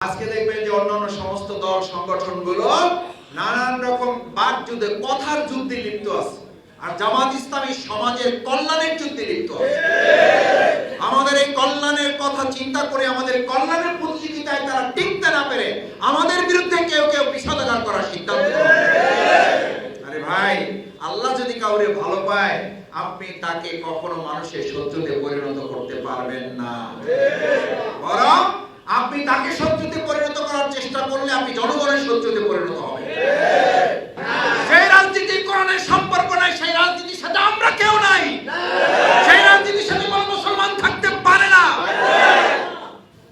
আজকে দেখবেন যে অন্যান্য সমস্ত দল সংগঠনগুলো নানান রকম বাকযুদ্ধে, কথার যুদ্ধে লিপ্ত আছে, আর জামাত ইসলামী সমাজের কল্যাণের যুদ্ধে লিপ্ত আছে। আমাদের এই কল্যাণের কথা চিন্তা করে, আমাদের কল্যাণের প্রতিযোগিতায় তারা টিকতে না পেরে আমাদের বিরুদ্ধে কেউ কেউ বিষাদগার করার সিদ্ধান্ত নেয়। আরে ভাই, আল্লাহ যদি কাউরে ভালো পায়, আপনি তাকে কখনো মানুষের শত্রুতে পরিণত করতে পারবেন না। বরং আপনি তাকে শত্রুতে পরিণত করার চেষ্টা করলে আপনি জনগণের শত্রুতে পরিণত হবেন। সেই রাজনীতি কোরআনের সম্পর্ক নাই, সেই রাজনীতির সাথে আমরা কেউ নাই, সেই রাজনীতির সাথে কোনো মুসলমান থাকতে পারে না।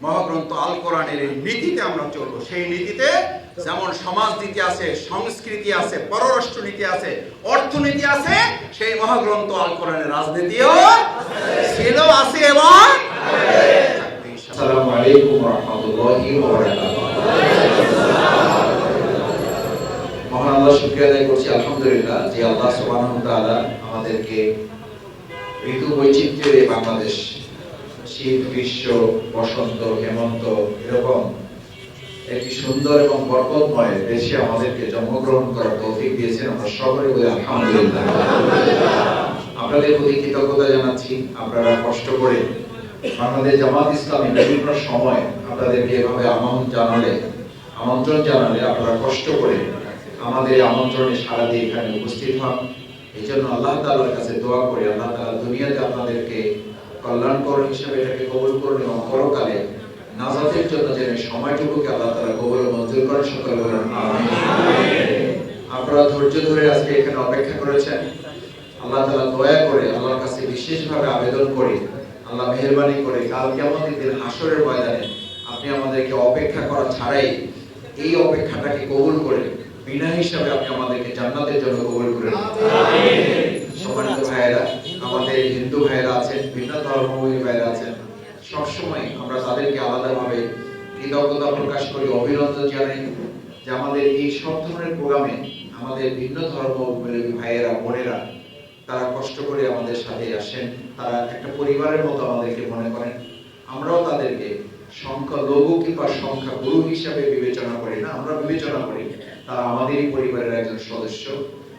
মহাগ্রন্থ আল কোরআনের এই নীতিতে আমরা চলবো। সেই নীতিতে যেমন সমাজনীতি আছে, সংস্কৃতি আছে, পররাষ্ট্র নীতি আছে, অর্থনীতি আছে, সেই মহাগ্রন্থ আল কোরআনের রাজনীতিও ছিল, আছে এবং আসসালামু আলাইকুম ওয়া রাহমাতুল্লাহি ওয়া বারাকাতুহু। মহান আল্লাহ শুকরিয়া আদায় করছি আলহামদুলিল্লাহ যে আল্লাহ সুবহানাহু ওয়া তাআলা আমাদেরকে ঋতু বৈচিত্র্যের এই বাংলাদেশ, শীত, গ্রীষ্ম, বসন্ত, হেমন্ত এরকম একটি সুন্দর এবং বরকতময় দেশে আমাদেরকে জন্মগ্রহণ করার তৌফিক দিয়েছেন। আমরা সকলে বলি আলহামদুলিল্লাহ। আপনাদের প্রতি কৃতজ্ঞতা জানাচ্ছি। আপনারা কষ্ট করে বাংলাদেশ জামাত ইসলামী বিভিন্ন সময় আপনাদেরকে এভাবে আমন্ত্রণ জানালে আপনারা কষ্ট করে আমাদের আমন্ত্রণে সাড়া দিয়ে এখানে উপস্থিত হন। এই জন্য আল্লাহ তাআলার কাছে দোয়া করি, আল্লাহ তাআলা দুনিয়াতে আপনাদেরকে কল্যাণকর হিসেবে এটাকে কবুল করুন এবং পরকালে নাজাতের জন্য যেন সময়টুকুকে আল্লাহ তাআলা কবুল ও মঞ্জুর করেন। সকলে বলেন আমিন। আপনারা ধৈর্য ধরে আজকে এখানে অপেক্ষা করেছেন। আল্লাহ তাআলা দয়া করে আল্লাহর কাছে বিশেষভাবে আবেদন করি, আল্লাহ মেহেরবানি করে কাল কিয়ামতের দিন হাসরের ময়দানে আপনি আমাদেরকে অপেক্ষা করা ছাড়াই এই অপেক্ষাটাকে কবুল করে বিনা হিসাবে আপনি আমাদেরকে জান্নাতের জন্য কবুল করেন। আমিন। সম্মানিত ভাইয়েরা, আমাদের হিন্দু ভাইয়েরা আছেন, ভিন্ন ধর্মাবলম্বী ভাইয়েরা আছেন, সবসময় আমরা তাদেরকে আলাদাভাবে কৃতজ্ঞতা প্রকাশ করি, অভিনন্দন জানাই যে আমাদের এই সব ধরনের প্রোগ্রামে আমাদের ভিন্ন ধর্মাবলম্বী ভাইয়েরা, বোনেরা তারা কষ্ট করে আমাদের সাথে আসেন। তারা একটা পরিবারের মতো আমাদেরকে মনে করেন। আমরাও তাদেরকে সংখ্যা লঘু কিংবা সংখ্যা গুরু হিসাবে বিবেচনা করি না, আমরা বিবেচনা করি তারা আমাদেরই পরিবারের একজন সদস্য।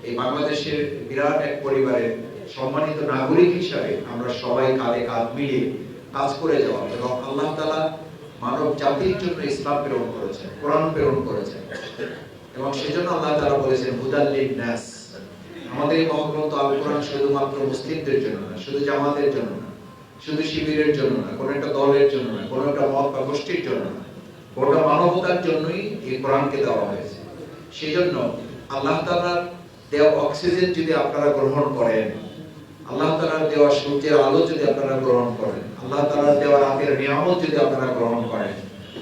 এই বাংলাদেশের বিরাট এক পরিবারের সম্মানিত নাগরিক হিসাবে আমরা সবাই কাঁধে কাঁধ মিলিয়ে কাজ করে যাওয়া, এবং আল্লাহ তাআলা মানব জাতির জন্য ইসলাম প্রেরণ করেছেন, কোরআন প্রেরণ করেছেন, এবং সেজন্য আল্লাহ তাআলা বলেছেন হুদাল লিন-নাস। আমাদের এই মহাগ্রন্থ আল কোরআন শুধুমাত্র মুসলিমদের জন্য না, শুধু জামাতের জন্য না, শুধু শিবিরের জন্য না, কোন একটা দলের জন্য না, কোন একটা মত বা গোষ্ঠীর জন্য না, গোটা মানবতার জন্যই এই কোরআনকে দেওয়া হয়েছে। সেজন্য আল্লাহ তাআলার দেওয়া অক্সিজেন যদি আপনারা গ্রহণ করেন, আল্লাহ তাআলার দেওয়া সূর্যের আলো যদি আপনারা গ্রহণ করেন, আল্লাহ তাআলার দেওয়া রাতের নিয়ামত যদি আপনারা গ্রহণ করেন,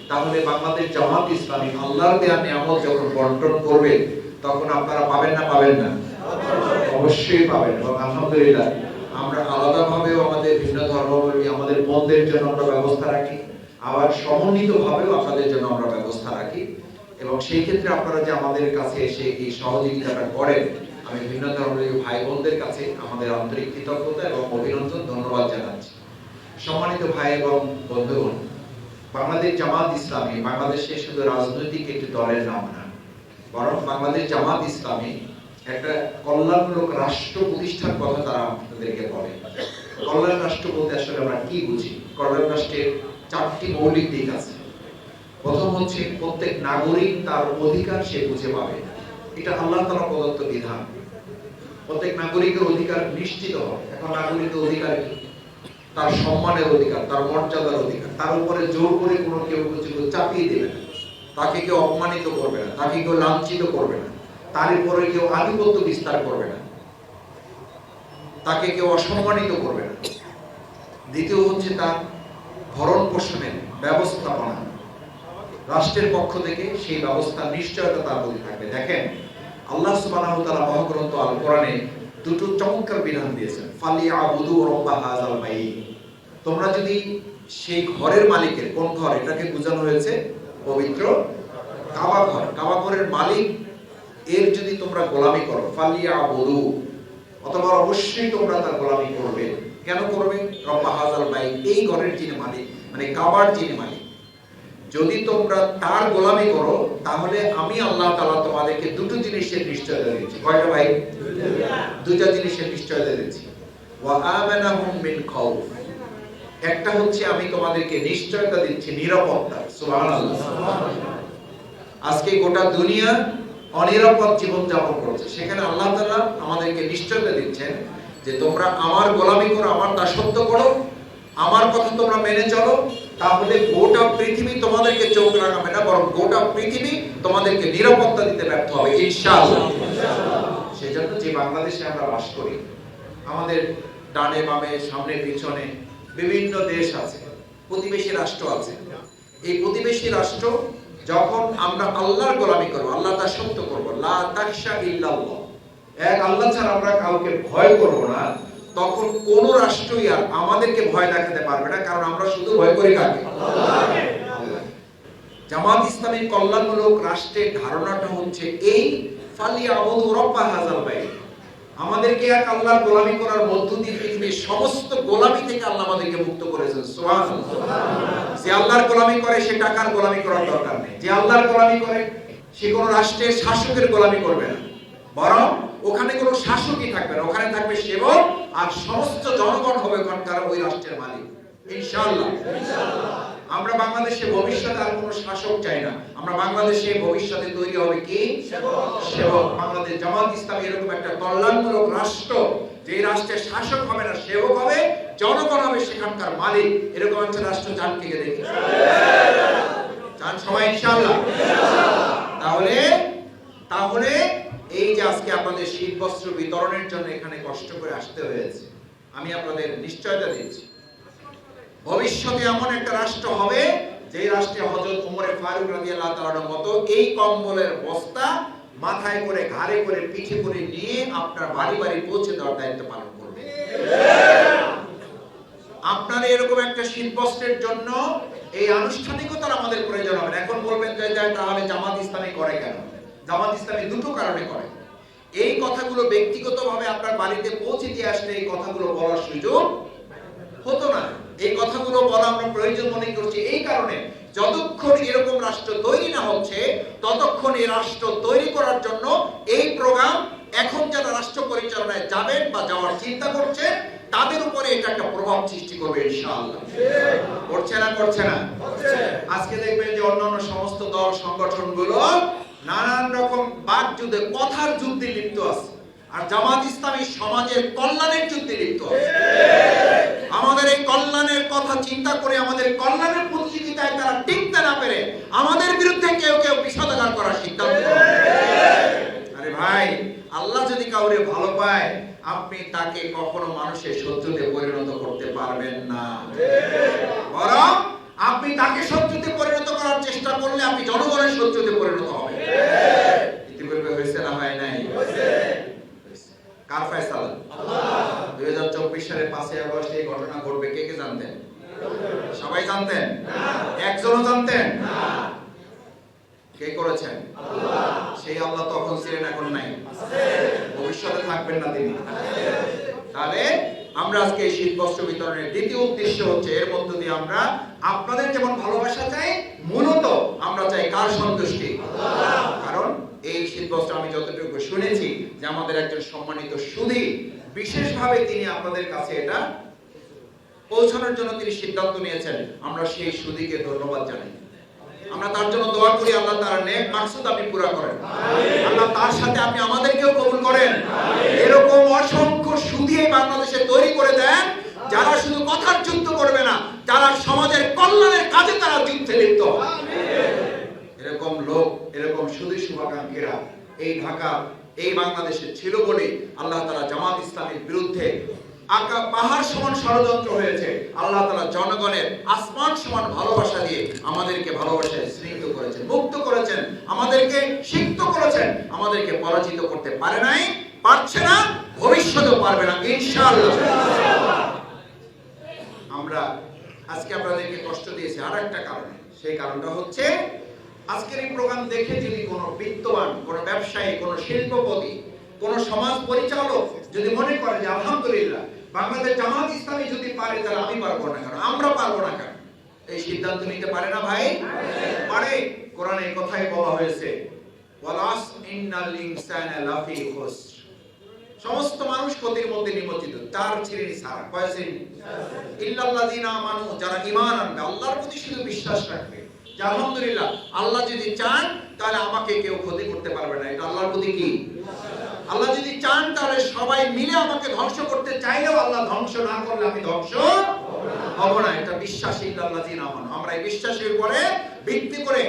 তাহলে বাংলাদেশ জামাত ইসলামী আল্লাহর দেওয়া নিয়ামত যখন বন্টন করবে তখন আপনারা পাবেন না? পাবেন না? অবশ্যই পাবেন। এবং আলহামদুলিল্লাহ আমরা আলাদাভাবেও আমাদের ভিন্ন ধর্মাবলম্বী আমাদের বোনদের জন্য আমরা ব্যবস্থা রাখি, আবার সমন্বিতভাবেও আপনাদের জন্য আমরা ব্যবস্থা রাখি। এবং সেই ক্ষেত্রে আপনারা যে আমাদের কাছে এসে এই সহযোগিতাটা করেন, আমি ভিন্ন ধর্মাবলম্বী ভাই বোনদের কাছে আমাদের আন্তরিক কৃতজ্ঞতা এবং অভিনন্দন, ধন্যবাদ জানাচ্ছি। সম্মানিত ভাই এবং বন্ধুগণ, বাংলাদেশ জামাত ইসলামী বাংলাদেশে শুধু রাজনৈতিক একটি দলের নাম না, বরং বাংলাদেশ জামাত ইসলামী একটা কল্যাণমূলক রাষ্ট্র প্রতিষ্ঠার কথা তারা আপনাদেরকে বলে। কল্যাণ রাষ্ট্র বলতে আসলে আমরা কি বুঝি? কল্যাণ রাষ্ট্রের চারটি মৌলিক দিক আছে। প্রথম হচ্ছে প্রত্যেক নাগরিক তার অধিকার সে বুঝে পাবে, এটা আল্লাহ তাআলা প্রদত্ত বিধান। প্রত্যেক নাগরিকের অধিকার নিশ্চিত হবে। এখন নাগরিকের অধিকার কি? তার সম্মানের অধিকার, তার মর্যাদার অধিকার। তার উপরে জোর করে কোনো কেউ কিছু চাপিয়ে দেবে না, তাকে কেউ অপমানিত করবে না, তাকে কেউ লাঞ্ছিত করবে না, তার উপরে কেউ আধিপত্য বিস্তার করবে না, তাকে কেউ অসম্মানিত করবে না। দ্বিতীয় হচ্ছে তার ভরণ পোষণের ব্যবস্থাপনা, রাষ্ট্রের পক্ষ থেকে সেই ব্যবস্থা নিশ্চয়তা তার প্রতি থাকবে। দেখেন আল্লাহ সুবহানাহু ওয়া তাআলা মহাগ্রন্থ আল কোরআনে দুটো চমৎকার বিধান দিয়েছেন। ফালিয়াবুদু রাব্বা হাযাল বাইত। তোমরা যদি সেই ঘরের মালিকের, কোন ঘর এটাকে বোঝানো হয়েছে? পবিত্র কাবা ঘর। কাবা ঘরের মালিক এর যদি তোমরা গোলামি করো, ফালিয়াবুদু, অথবা অবশ্যই তোমরা তার গোলামি করবে। কেন করবে? রাব্বা হাযাল বাইত, এই ঘরের যিনি মালিক, মানে কাবার যিনি মালিক। যদি তোমরা তার গোলামি করো তাহলে আমি আল্লাহ তাআলা তোমাদেরকে দুটো জিনিসের নিশ্চয়তা দিচ্ছি। কয়টা ভাই? দুটো জিনিসের নিশ্চয়তা দিচ্ছি। ওয়া আমানাহুম মিন খাউফ, একটা হচ্ছে আমি তোমাদেরকে নিশ্চয়তা দিচ্ছি নিরাপত্তা। সুবহানাল্লাহ। আজকে গোটা দুনিয়া অনিরাপদ জীবন যাপন করছে, সেখানে আল্লাহ তাআলা আমাদেরকে নিশ্চয়তা দিচ্ছেন যে তোমরা আমার গোলামি করো, আমার দাসত্ব করো, আমার কথা তোমরা মেনে চলো, তাহলে গোটা পৃথিবী তোমাদেরকে চোখ রাখাবে না, বরং গোটা পৃথিবী তোমাদেরকে নিরাপত্তা দিতে ব্যর্থ হবে ইনশাআল্লাহ। সেজন্য যে বাংলাদেশে আমরা বাস করি, আমাদের ডানে বামে সামনে পিছনে বিভিন্ন দেশ আছে, প্রতিবেশী রাষ্ট্র আছে। এই প্রতিবেশী রাষ্ট্র যখন আমরা আল্লাহর গোলামি করব, আল্লাহ দাসত্ব করব, লা তাখশা ইল্লাল্লাহ, এক আল্লাহ ছাড়া আমরা কাউকে ভয় করব না, তখন কোন রাষ্ট্রই আর আমাদেরকে ভয় দেখাতে পারবে না, কারণ আমরা শুধু ভয় করি কাকে? আল্লাহকে। জামাত ইসলামী কল্যাণমূলক রাষ্ট্রের ধারণাটা হচ্ছে এই, ফালিয়াবুদু রাব্বা হাযাল বাইত, আমাদেরকে এক আল্লাহর গোলামি করার মধ্য দিয়ে পৃথিবীর সমস্ত গোলামি থেকে আল্লাহ আমাদেরকে মুক্ত করেছেন। সুবহানাল্লাহ। যে আল্লাহর গোলামি করে সে টাকার গোলামি করার দরকার নেই, যে আল্লাহর গোলামি করে সে কোন রাষ্ট্রের শাসকের গোলামি করবে না, বরং ওখানে কোনো শাসকই থাকবে না, ওখানে থাকবে সেবক, আর সমস্ত জনগণ হবে ওখানকার ওই রাষ্ট্রের মালিক ইনশাআল্লাহ। আমরা বাংলাদেশে ভবিষ্যতে আর কোনো শাসক চাই না, আমরা বাংলাদেশে ভবিষ্যতে তৈরি হবে কি? সেবক। বাংলাদেশ জামাত ইসলামী এরকম একটা কল্যাণমূলক রাষ্ট্র, যে রাষ্ট্রের শাসক হবে না, সেবক হবে, জনগণ হবে সেখানকার মালিক, এরকম একটা রাষ্ট্র চান কে দেখি? চান সবাই ইনশাআল্লাহ। তাহলে এই যে আজকে আপনাদের শীত বস্ত্র বিতরণের জন্য এখানে কষ্ট করে আসতে হয়েছে, আমি আপনাদের নিশ্চয়তা দিচ্ছি ভবিষ্যতে এমন একটা রাষ্ট্র হবে যে রাষ্ট্রে হযরত ওমর ফারুক রাদিয়াল্লাহু তাআলার মতো এই কম্বলের বস্তা মাথায় করে, ঘাড়ে করে, পিঠে করে নিয়ে আপনার বাড়ি বাড়ি পৌঁছে দেওয়ার দায়িত্ব পালন করবে। আপনার এরকম একটা শীত বস্ত্রের জন্য এই আনুষ্ঠানিকতার আমাদের প্রয়োজন হবে। এখন বলবেন যে তাহলে জামাত ইসলামী করে কেন? জামাত ইসলামী দুটো কারণে করে। এই কথাগুলো ব্যক্তিগতভাবে আপনার বাড়িতে পৌঁছে দিয়ে আসলে এই কথাগুলো বলার সুযোগ হতো না। এই কথাগুলো বলা আমরা প্রয়োজন মনে করছি এই কারণে, যতক্ষণ এরকম রাষ্ট্র তৈরি না হচ্ছে ততক্ষণ এই রাষ্ট্র তৈরি করার জন্য এই প্রোগ্রাম এখন যারা রাষ্ট্র পরিচালনায় যাবেন বা যাওয়ার চিন্তা করছেন তাদের উপরে এটা একটা প্রভাব সৃষ্টি করবে ইনশাআল্লাহ। করছে না? করছে না? আজকে দেখবেন যে অন্যান্য সমস্ত দল সংগঠনগুলো নানান রকম বাকযুদ্ধে, কথার যুদ্ধে লিপ্ত আছে, আর জামাত ইসলামী সমাজের কল্যাণের যুদ্ধে লিপ্ত আছে। আমাদের এই কল্যাণের কথা চিন্তা করে, আমাদের কল্যাণের প্রতিযোগিতায় তারা টিকতে না পেরে আমাদের বিরুদ্ধে কেউ কেউ বিষোদ্গার করার সিদ্ধান্ত নেয়। আরে ভাই, আল্লাহ যদি কাউরে ভালো পায় আপনি তাকে কখনো মানুষের শত্রুতে পরিণত করতে পারবেন না, বরং আপনি তাকে শত্রুতে পরিণত করার চেষ্টা করলে আপনি জনগণের শত্রুতে পরিণত হবেন। ইতিপূর্বে হয়েছে না হয় নাই? কার ফয়সালা? আল্লাহ। 2024 সালে 5 আগস্ট এই ঘটনা ঘটবে কে কে জানতেন? সবাই জানতেন না? একজনও জানতেন না? কে করেছেন? আল্লাহ। সেই আল্লাহ তখন ছিলেন, এখন নাই, আছে, ভবিষ্যতে থাকবেন না তিনি, আছে। তাহলে আমরা আজকে এই শীত বস্ত্র বিতরণের দ্বিতীয় উদ্দেশ্য হচ্ছে এর মধ্য দিয়ে আমরা আপনাদের যেমন ভালোবাসা চাই, মূলত আমরা চাই কার সন্তুষ্টি? আল্লাহ। কারণ এই শীত বস্ত্র আমি যতটুকু শুনেছি যে আমাদের একজন সম্মানিত সুধী বিশেষভাবে তিনি আপনাদের কাছে এটা পৌঁছানোর জন্য তিনি সিদ্ধান্ত নিয়েছেন। আমরা সেই সুধীকে ধন্যবাদ জানাই, আমরা তার জন্য দোয়া করি আল্লাহ তার নেক মাকসুদ আপনি পুরা করেন, আল্লাহ তার সাথে আপনি আমাদেরকেও কবুল করেন। এরকম অসংখ্য সুধী বাংলাদেশে তৈরি করে দেন যারা শুধু কথার যুদ্ধ করবে না, যারা সমাজের কল্যাণের কাজে তারা যুদ্ধে লিপ্ত। এরকম লোক, এরকম সুধী শুভাকাঙ্ক্ষীরা এই ঢাকা, এই বাংলাদেশে ছিল বলে আল্লাহ তাআলা জামাত ইসলামের বিরুদ্ধে পাহাড় সমান ষড়যন্ত্র হয়েছে, আল্লাহ তাআলা জনগণের আসমান সমান ভালোবাসা দিয়ে আমাদেরকে ভালোবাসায় স্নিগ্ধ করেছেন, মুক্ত করেছেন, আমাদেরকে সিক্ত করেছেন, আমাদেরকে পরাজিত করতে পারে নাই, পারছে না, ভবিষ্যতেও পারবে না ইনশাআল্লাহ। আমরা আজকে আপনাদেরকে কষ্ট দিয়েছি আর একটা কারণে, সেই কারণটা হচ্ছে আজকের এই প্রোগ্রাম দেখে যদি কোনো বিত্তবান, কোনো ব্যবসায়ী, কোনো শিল্পপতি, কোনো সমাজ পরিচালক যদি মনে করে যে আলহামদুলিল্লাহ বাংলাদেশ জামাত ইসলামী যদি পারে তাহলে আমি পারবো না কেন, আমরা পারবো না কেন, এই সিদ্ধান্ত নিতে পারে না ভাই? পারে। কোরআনে এই কথাই বলা হয়েছে, ওয়ালাস ইন্নাল ইনসানা লাফি খুসর, সমস্ত মানুষ ক্ষতির মধ্যে নিমজ্জিত। তার শ্রেণী ছাড়া, কয় শ্রেণী? ইল্লাল্লাযিনা আমানু, যারা ঈমান আনবে, আল্লাহর প্রতি শুধু বিশ্বাস রাখবে, যে আলহামদুলিল্লাহ আল্লাহ যদি চান তাহলে আমাকে কেউ ক্ষতি করতে পারবে না, এটা আল্লাহর প্রতি কি? আল্লাহ যদি চান তাহলে সবাই মিলে আমাকে ধ্বংস করতে চাইলেও আল্লাহ ধ্বংস না করলে আমি ধ্বংস হব না, এটা বিশ্বাস। ইল্লাল্লাযিনা আমানু, আমরা এই বিশ্বাসের উপরে ভিত্তি করে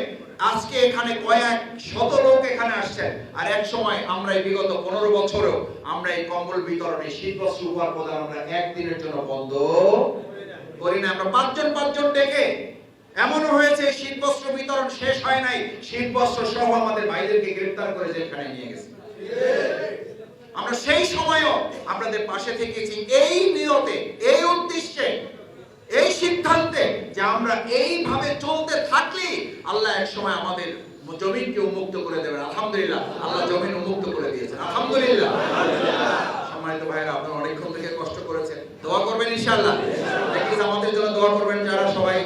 আজকে এখানে কয়েক শত লোক এখানে আসছেন। আর এক সময় আমরা এই বিগত 15 বছরেও আমরা এই কম্বল বিতরণে, শীত বস্ত্র উপহার প্রদান আমরা একদিনের জন্য বন্ধ করি না। আমরা পাঁচজন ডেকে, এমনও হয়েছে শীত বস্ত্র বিতরণ শেষ হয় নাই, শীত বস্ত্র সহ আমাদের ভাইদেরকে গ্রেফতার করে জেলখানে নিয়ে গেছে। আমরা সেই সময়ও আপনাদের পাশে থেকেছি এই নিয়তে, এই উদ্দেশ্যে, এই সিদ্ধান্তে যে আমরা এইভাবে চলতে থাকলে আল্লাহ এক সময় আমাদের জমিনকে উন্মুক্ত করে দেবেন। আলহামদুলিল্লাহ, আল্লাহ জমিন উন্মুক্ত করে দিয়েছেন, আলহামদুলিল্লাহ। সম্মানিত ভাইরা, আপনারা অনেকক্ষণ থেকে কষ্ট করেছেন, দোয়া করবেন ইনশাআল্লাহ। প্লিজ আমাদের জন্য দোয়া করবেন, যারা সবাই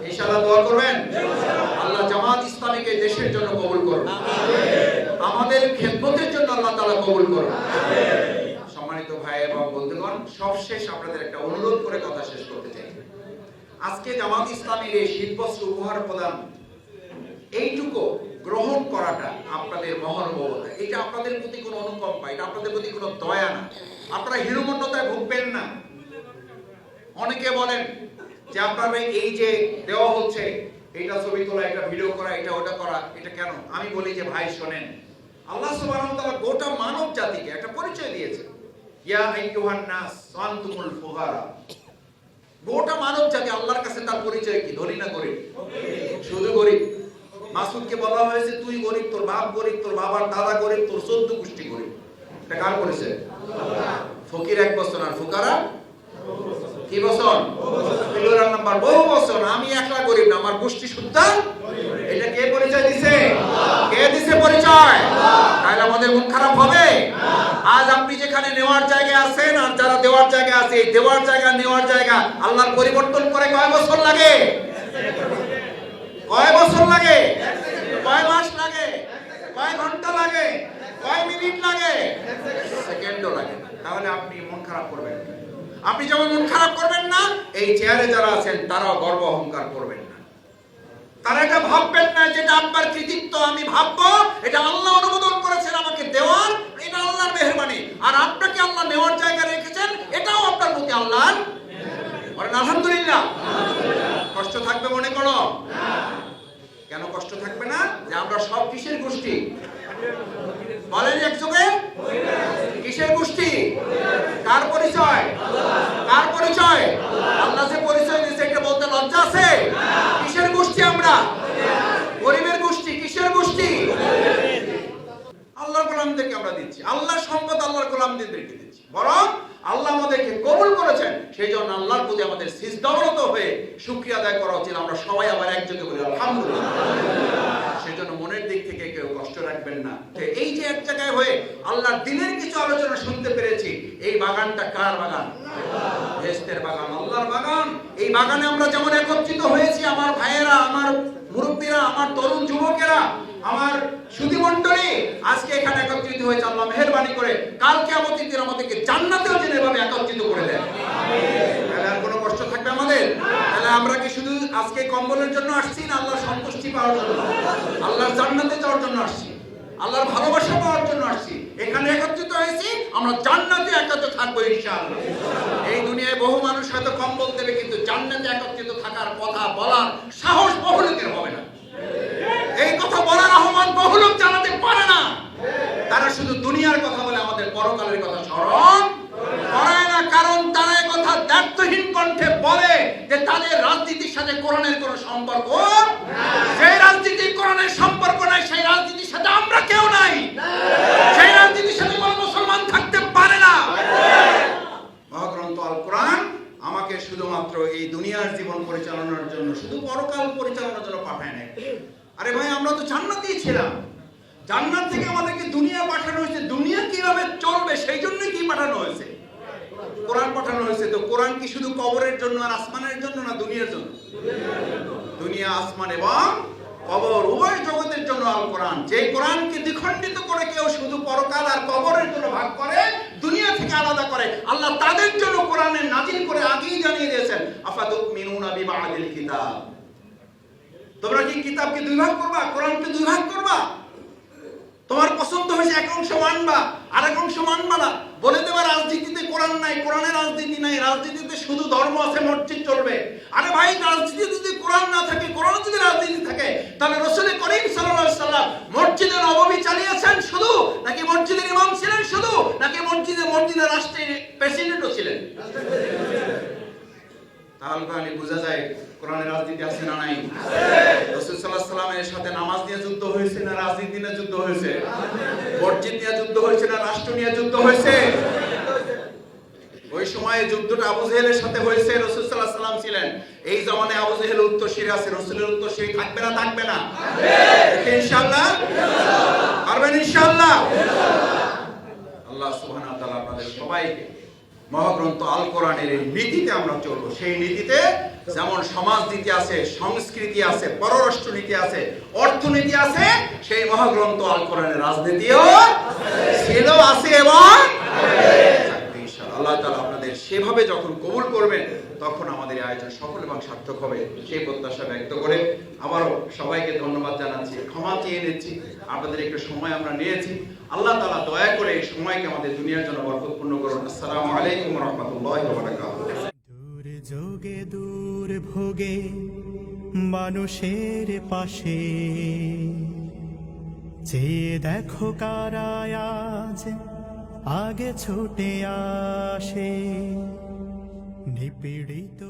ইনশাআল্লাহ দোয়া করবেন। আল্লাহ জামাত ইসলামীকে দেশের জন্য কবুল করুন, আমাদের খেদমতের জন্য আল্লাহ তাআলা কবুল করুন। সম্মানিত ভাই এবং বন্ধুগণ, সবশেষ আপনাদের একটা অনুরোধ করে কথা শেষ করতে চাই। আজকে জামাত ইসলামীর এই শীতবস্ত্র উপহার প্রদান, এইটুকু গ্রহণ করাটা আপনাদের মহানুভবতা, এটা আপনাদের প্রতি কোনো অনুকম্পা, এটা আপনাদের প্রতি কোনো দয়া না। আপনারা হীনমন্যতায় ভুগবেন না। অনেকে বলেন যে আপনারা এই যে দেওয়া হচ্ছে, এটা ছবি তোলা, এটা ভিডিও করা, এটা ওটা করা, এটা কেন? আমি বলি যে ভাই শোনেন, আল্লাহ সুবহানাহু ওয়া তাআলা গোটা মানব জাতিকে একটা পরিচয় দিয়েছে, ইয়া আইয়ুহান নাস আনতুমুল ফুকারা। গোটা মানব জাতি আল্লাহর কাছে তার পরিচয় কি? ধনী না গরিব? শুধু গরিব। মাসুদকে বলা হয়েছে তুই গরিব, তোর বাপ গরিব, তোর বাবার দাদা গরিব, তোর 14 গোষ্ঠী গরিব। এটা কার বলেছে? আল্লাহ। ফকির এক বছর আর ফুকারা কি বছর? প্লুরাল নাম্বার, বহু বছর। আমি একলা গরিব না, আমার গোষ্ঠী সুদ্ধা। এটা কে পরিচয় দিছে? কে দিছে পরিচয়? তাহলে আমাদের মন খারাপ হবে? আজ আপনি যেখানে নেওয়ার জায়গায় আছেন আর যারা দেওয়ার জায়গায় আছে, এই দেওয়ার জায়গা নেওয়ার জায়গা আল্লাহর পরিবর্তন করে কয় বছর লাগে? কয় বছর লাগে? কয় মাস লাগে? কয় ঘন্টা লাগে? কয় মিনিট লাগে? সেকেন্ডও লাগে। তাহলে আপনি মন খারাপ করবেন না। আপনি যেমন মন খারাপ করবেন না, এই চেয়ারে যারা আছেন তারাও গর্ব অহংকার করবেন না। তারা এটা ভাববেন না যেটা আপনার কৃতিত্ব, আমি ভাববো এটা আল্লাহ অনুমোদন করেছেন আমাকে দেওয়ার, এটা আল্লাহর মেহেরবানি। আর আপনাকে আল্লাহ নেওয়ার জায়গা রেখেছেন, এটাও আপনার প্রতি আল্লাহর। বলেন আলহামদুলিল্লাহ। কষ্ট থাকবে মনে করো? কেন কষ্ট থাকবে না? যে আমরা সব কিসের গোষ্ঠী? বলেন একযোগে, কিসের গোষ্ঠী? কার পরিচয়? কার পরিচয়? আল্লাহ যে পরিচয় দিয়েছে এটা বলতে লজ্জা আছে? কিসের গোষ্ঠী আমরা? গরিবের গোষ্ঠী। কিসের গোষ্ঠী? আল্লাহর গোলামদেরকে আমরা দিচ্ছি, আল্লাহর সম্পদ আল্লাহর গোলামদেরকে দিচ্ছি। বরং আল্লাহ আমাদেরকে কবুল করেছেন, সেই জন্য আল্লাহর প্রতি আমাদের সিজদারত হয়ে শুকরিয়া আদায় করা উচিত। আমরা সবাই আবার একযোগে বলি আলহামদুলিল্লাহ। সেই জন্য মনের দিক থেকে কেউ কষ্ট রাখবেন না। এই যে এক জায়গায় হয়ে আল্লাহর দিনের কিছু আলোচনা শুনতে পেরেছি, এই বাগানটা কার বাগান? বেহেশতের বাগান, আল্লাহর বাগান। এই বাগানে আমরা যেমন একত্রিত হয়েছি, আমার ভাইয়েরা, আমার মুরব্বীরা, আমার তরুণ যুবকেরা, আমার সুধীমণ্ডলী, আজকে এখানে একত্রিত হয়েছে আল্লাহ মেহেরবানি করে কাল কিয়ামতের দিন আমাদেরকে জান্নাতেও যেন এভাবে একত্রিত করে দেন। তাহলে আর কোনো কষ্ট থাকবে আমাদের? তাহলে আমরা কি শুধু আজকে কম্বলের জন্য আসছি না আল্লাহর সন্তুষ্টি পাওয়ার জন্য, আল্লাহর জান্নাতে যাওয়ার জন্য আসছি, আল্লাহর ভালোবাসা পাওয়ার জন্য আসছি? এখানে একত্রিত হয়েছি, আমরা জান্নাতে একত্রিত থাকবো ইনশাআল্লাহ। এই দুনিয়ায় বহু মানুষ হয়তো কম্বল দেবে, কিন্তু জান্নাতে একত্রিত থাকার কথা বলার সাহস বহু লোকের হবে না। এই কথা বলার আহ্বান বহু লোক জানাতে পারে না। তারা শুধু দুনিয়ার কথা বলে, আমাদের পরকালের কথা স্মরণ করে না। কারণ তারা এই কথা দায়িত্বহীন কণ্ঠে বলে যে তাদের রাজনীতির সাথে কোরআনের কোনো সম্পর্ক নাই। সেই রাজনীতি কোরআনের সম্পর্ক নাই, সেই রাজনীতির সাথে আমরা কেউ নাই, সেই রাজনীতির সাথে কোনো মুসলমান থাকতে পারে না। মহাগ্রন্থ আল কোরআন আমাকে শুধুমাত্র এই দুনিয়ার জীবন পরিচালনার জন্য, শুধু পরকাল পরিচালনার জন্য পাঠায় নাই। আরে ভাই, আমরা তো জান্নাতেই ছিলাম, জান্নাত থেকে আমাদেরকে দুনিয়া পাঠানো হয়েছে। দুনিয়া কিভাবে চলবে সেই জন্যই কি পাঠানো হয়েছে? কোরআন পাঠানো হয়েছে। তো কোরআন কি শুধু কবরের জন্য আর আসমানের জন্য না দুনিয়ার জন্য? দুনিয়া আসমান এবং কবর উভয় জগতের জন্য আল কোরআন। যে কোরআনকে দ্বিখণ্ডিত করে কেউ শুধু পরকাল আর কবরের জন্য ভাগ করে, দুনিয়া থেকে আলাদা করে, আল্লাহ তাদের জন্য কোরআনের নাজিল করে আগেই জানিয়ে দিয়েছেন, আফাতুমিনুনা বিবাদিল কিতাব, তোমরা কি কিতাবকে দুই ভাগ করবা, কোরআনকে দুই ভাগ করবা? তোমার পছন্দ হয়েছে এক অংশ মানবা, আর এক অংশ মানবা না। বলে দেবা রাজনীতিতে কোরআন নাই, কোরআনের রাজনীতি নাই, রাজনীতিতে শুধু ধর্ম আছে, মসজিদ চলবে। আরে ভাই, রাজনীতিতে যদি কোরআন না থাকে, কোরআন যদি রাজনীতি থাকে, তাহলে রাসূল করিম সাল্লাল্লাহু আলাইহি সাল্লাম মসজিদে নববী চালিয়েছেন শুধু, নাকি মসজিদের ইমাম ছিলেন শুধু, নাকি মসজিদের রাষ্ট্রের প্রেসিডেন্টও ছিলেন? তাহলে বোঝা যায় কোরআনের রাজনীতি আছে না নাই? রাসূল সাল্লাল্লাহু আলাইহি সাল্লামের সাথে নামাজ নিয়ে যুদ্ধ হয়েছে না রাজনীতি নিয়ে যুদ্ধ হয়েছে? মসজিদ নিয়ে যুদ্ধ হয়েছে না রাষ্ট্র নিয়ে যুদ্ধ হয়েছে? ওই সময়ে যুদ্ধটা আবু জেহেলের সাথে হয়েছে, রাসূল সাল্লাল্লাহু আলাইহি সাল্লাম ছিলেন। এই জমানায় আবু জেহেল উত্তরসূরি আছে, রাসূলের উত্তরসূরি থাকবে না? থাকবে না? ইনশাআল্লাহ পারবেন ইনশাআল্লাহ। আল্লাহ সুবহানাহু ওয়া তাআলা আপনাদের সবাইকে মহাগ্রন্থ আল কোরআনের এই নীতিতে আমরা চলবো। সেই নীতিতে যেমন সমাজনীতি আছে, সংস্কৃতি আছে, পররাষ্ট্র নীতি আছে, অর্থনীতি আছে, সেই মহাগ্রন্থ আল কোরআনের রাজনীতিও ছিল, আছে এবং আল্লাহ তাআলা আপনাদের সেভাবে যখন কবুল করবেন, তখন আমাদের এই আয়োজন সফল এবং সার্থক হবে, সেই প্রত্যাশা ব্যক্ত করে আবারও সবাইকে ধন্যবাদ জানাচ্ছি, ক্ষমা চেয়ে নিচ্ছি। আপনাদের একটু সময় আমরা নিয়েছি। আল্লাহ তাআলা দয়া করে এই সময়কে আমাদের দুনিয়ার জন্য বরকতপূর্ণ করুন। আসসালামু আলাইকুম ওয়া রাহমাতুল্লাহি ওয়া বারাকাতুহু। দূর যোগে দূর ভোগে মানুষের পাশে, চেয়ে দেখো কারা আজ আগে ছুটে আসে, নিপীড়িত